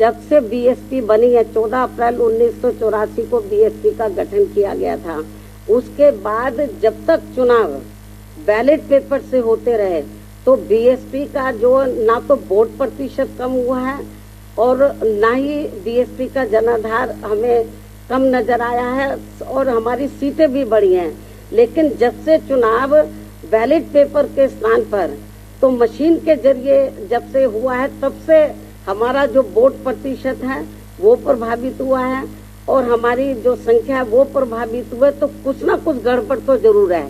जब से बीएसपी बनी है 14 अप्रैल 1984 को बीएसपी का गठन किया गया था, उसके बाद जब तक चुनाव बैलेट पेपर से होते रहे तो बीएसपी का जो ना तो वोट प्रतिशत कम हुआ है और ना ही बीएसपी का जनाधार हमें कम नजर आया है और हमारी सीटें भी बढ़ी हैं। लेकिन जब से चुनाव बैलेट पेपर के स्थान पर तो मशीन के जरिए जब से हुआ है, तब से हमारा जो वोट प्रतिशत है वो प्रभावित हुआ है और हमारी जो संख्या है वो प्रभावित हुआ है। तो कुछ ना कुछ गड़बड़ तो जरूर है।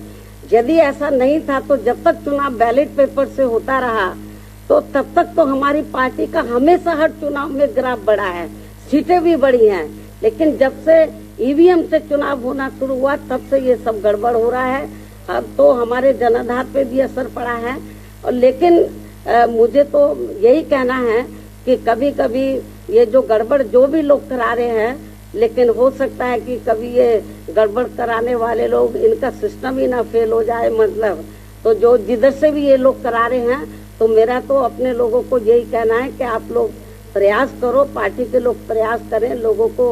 यदि ऐसा नहीं था तो जब तक चुनाव बैलेट पेपर से होता रहा तो तब तक तो हमारी पार्टी का हमेशा हर चुनाव में ग्राफ बढ़ा है, सीटें भी बढ़ी हैं। लेकिन जब से ईवीएम से चुनाव होना शुरू हुआ तब से ये सब गड़बड़ हो रहा है। अब तो हमारे जनाधार पे भी असर पड़ा है। और लेकिन मुझे तो यही कहना है कि कभी कभी ये जो गड़बड़ जो भी लोग करा रहे हैं, लेकिन हो सकता है कि कभी ये गड़बड़ कराने वाले लोग इनका सिस्टम ही ना फेल हो जाए। मतलब तो जो जिधर से भी ये लोग करा रहे हैं, तो मेरा तो अपने लोगों को यही कहना है कि आप लोग प्रयास करो, पार्टी के लोग प्रयास करें, लोगों को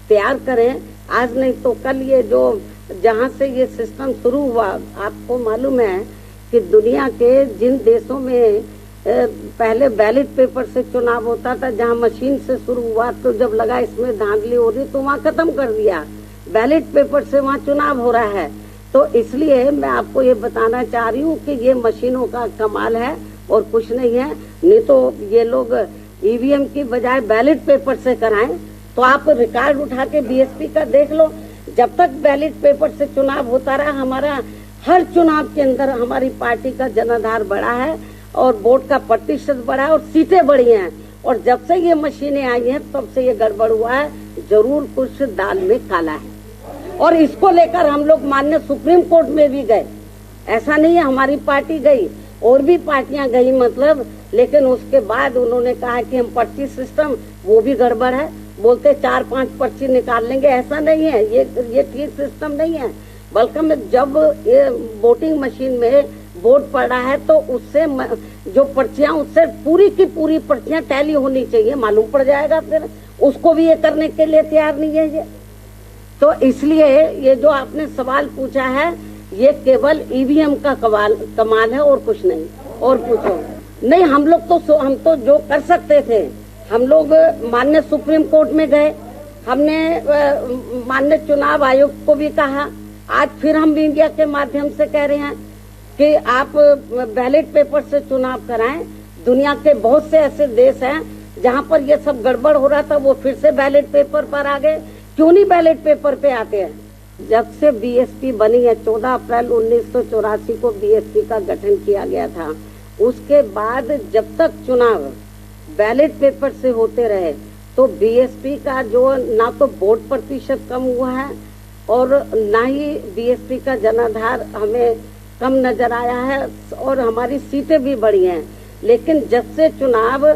तैयार करें। आज नहीं तो कल ये जो जहाँ से ये सिस्टम शुरू हुआ, आपको मालूम है कि दुनिया के जिन देशों में पहले बैलेट पेपर से चुनाव होता था, जहाँ मशीन से शुरू हुआ, तो जब लगा इसमें धांधली हो रही तो वहाँ खत्म कर दिया। बैलेट पेपर से वहाँ चुनाव हो रहा है। तो इसलिए मैं आपको ये बताना चाह रही हूँ कि ये मशीनों का कमाल है और कुछ नहीं है। नहीं तो ये लोग ईवीएम की बजाय बैलेट पेपर से कराएं। तो आप रिकॉर्ड उठा के बीएसपी का देख लो, जब तक बैलेट पेपर से चुनाव होता रहा, हमारा हर चुनाव के अंदर हमारी पार्टी का जनाधार बढ़ा है और वोट का प्रतिशत बढ़ा है और सीटें बढ़ी हैं। और जब से ये मशीनें आई हैं तब से ये गड़बड़ हुआ है। जरूर कुछ दाल में काला है और इसको लेकर हम लोग माननीय सुप्रीम कोर्ट में भी गए। ऐसा नहीं है हमारी पार्टी गई, और भी पार्टियां गई मतलब, लेकिन उसके बाद उन्होंने कहा कि हम पर्ची सिस्टम वो भी गड़बड़ है, बोलते 4-5 पर्ची निकाल लेंगे। ऐसा नहीं है, ये ठीक सिस्टम नहीं है। बल्कि जब ये वोटिंग मशीन में वोट पड़ रहा है तो उससे जो पर्चियां, उससे पूरी की पूरी पर्चियां टैली होनी चाहिए, मालूम पड़ जाएगा। फिर उसको भी ये करने के लिए तैयार नहीं है ये। तो इसलिए ये जो आपने सवाल पूछा है, ये केवल ईवीएम का कमाल है और कुछ नहीं। और पूछो नहीं, हम तो जो कर सकते थे, हम लोग माननीय सुप्रीम कोर्ट में गए, हमने माननीय चुनाव आयोग को भी कहा। आज फिर हम मीडिया के माध्यम से कह रहे हैं कि आप बैलेट पेपर से चुनाव कराएं। दुनिया के बहुत से ऐसे देश हैं जहां पर ये सब गड़बड़ हो रहा था, वो फिर से बैलेट पेपर पर आ गए। क्यों नहीं बैलेट पेपर पे आते हैं? जब से बीएसपी बनी है 14 अप्रैल 1984 को बीएसपी का गठन किया गया था, उसके बाद जब तक चुनाव बैलेट पेपर से होते रहे तो बीएसपी का जो ना तो वोट प्रतिशत कम हुआ है और ना ही बीएसपी का जनाधार हमें कम नजर आया है और हमारी सीटें भी बढ़ी हैं। लेकिन जब से चुनाव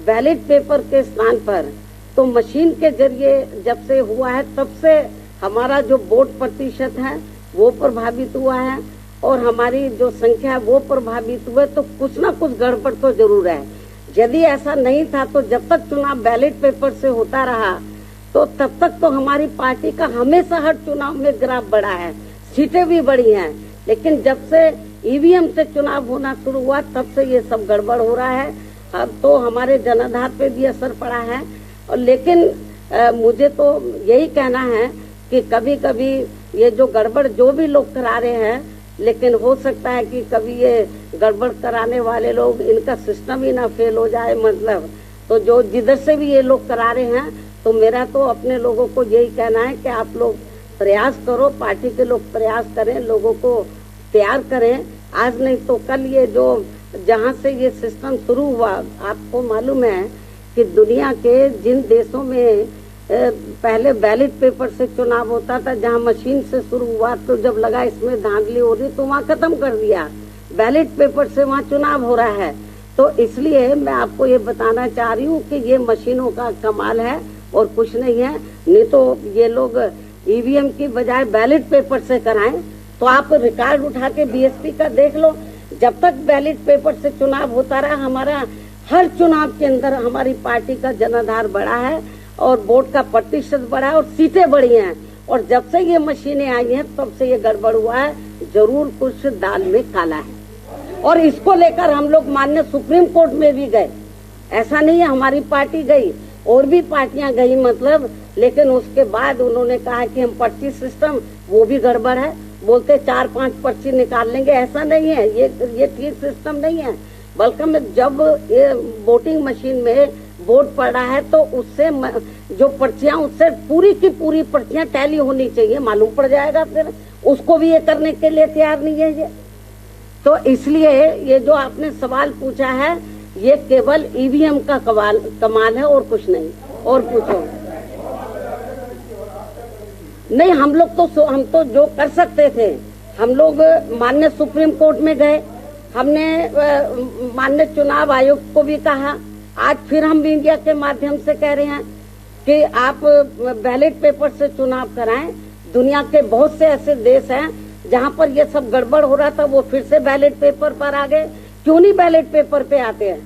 बैलेट पेपर के स्थान पर तो मशीन के जरिए जब से हुआ है, तब से हमारा जो वोट प्रतिशत है वो प्रभावित हुआ है और हमारी जो संख्या है वो प्रभावित हुआ है। तो कुछ ना कुछ गड़बड़ तो जरूर है। यदि ऐसा नहीं था तो जब तक चुनाव बैलेट पेपर से होता रहा तो तब तक तो हमारी पार्टी का हमेशा हर चुनाव में ग्राफ बढ़ा है, सीटें भी बढ़ी हैं। लेकिन जब से ईवीएम से चुनाव होना शुरू हुआ तब से ये सब गड़बड़ हो रहा है। अब तो हमारे जनाधार पे भी असर पड़ा है। और लेकिन मुझे तो यही कहना है कि कभी कभी ये जो गड़बड़ जो भी लोग करा रहे हैं, लेकिन हो सकता है कि कभी ये गड़बड़ कराने वाले लोग इनका सिस्टम ही ना फेल हो जाए। मतलब तो जो जिधर से भी ये लोग करा रहे हैं, तो मेरा तो अपने लोगों को यही कहना है कि आप लोग प्रयास करो, पार्टी के लोग प्रयास करें, लोगों को तैयार करें। आज नहीं तो कल ये जो जहाँ से ये सिस्टम शुरू हुआ, आपको मालूम है कि दुनिया के जिन देशों में पहले बैलेट पेपर से चुनाव होता था, जहाँ मशीन से शुरू हुआ, तो जब लगा इसमें धांधली हो रही तो वहाँ खत्म कर दिया। बैलेट पेपर से वहाँ चुनाव हो रहा है। तो इसलिए मैं आपको ये बताना चाह रही हूँ कि ये मशीनों का कमाल है और कुछ नहीं है। नहीं तो ये लोग ईवीएम की बजाय बैलेट पेपर से कराएं। तो आप रिकॉर्ड उठा के बीएसपी का देख लो, जब तक बैलेट पेपर से चुनाव होता रहा, हमारा हर चुनाव के अंदर हमारी पार्टी का जनाधार बढ़ा है और वोट का प्रतिशत बढ़ा है और सीटें बढ़ी हैं। और जब से ये मशीनें आई हैं तब से ये गड़बड़ हुआ है। जरूर कुछ दाल में काला है और इसको लेकर हम लोग माननीय सुप्रीम कोर्ट में भी गए। ऐसा नहीं है हमारी पार्टी गई, और भी पार्टियां गई मतलब, लेकिन उसके बाद उन्होंने कहा कि हम पर्ची सिस्टम वो भी गड़बड़ है। बोलते 4-5 पर्ची निकाल लेंगे, ऐसा नहीं है, ये ठीक सिस्टम नहीं है। बल्कि जब ये वोटिंग मशीन में वोट पड़ रहा है तो उससे जो पर्चियां, उससे पूरी की पूरी पर्चियां टैली होनी चाहिए, मालूम पड़ जाएगा। फिर उसको भी ये करने के लिए तैयार नहीं है ये। तो इसलिए ये जो आपने सवाल पूछा है ये केवल ईवीएम का कमाल है और कुछ नहीं। और पूछो। नहीं, हम तो जो कर सकते थे, हम लोग माननीय सुप्रीम कोर्ट में गए, हमने माननीय चुनाव आयोग को भी कहा। आज फिर हम मीडिया के माध्यम से कह रहे हैं कि आप बैलेट पेपर से चुनाव कराएं। दुनिया के बहुत से ऐसे देश हैं जहां पर ये सब गड़बड़ हो रहा था, वो फिर से बैलेट पेपर पर आ गए। क्यों नहीं बैलेट पेपर पे आते हैं?